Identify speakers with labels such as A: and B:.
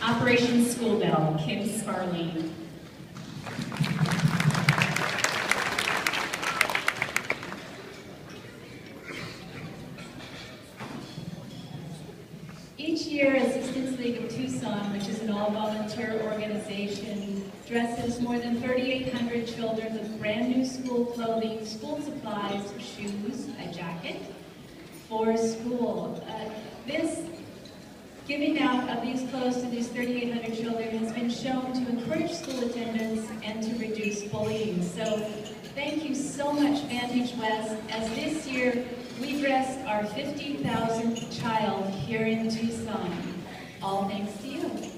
A: Operation School Bell, Kim Sparling. Each year, Assistance League of Tucson, which is an all-volunteer organization, dresses more than 3,800 children with brand new school clothing, school supplies, shoes, a jacket, for school. This giving out of these clothes to these 3,800 children has been shown to encourage school attendance and to reduce bullying. So thank you so much, Vantage West, as this year we dressed our 50,000th child here in Tucson. All thanks to you.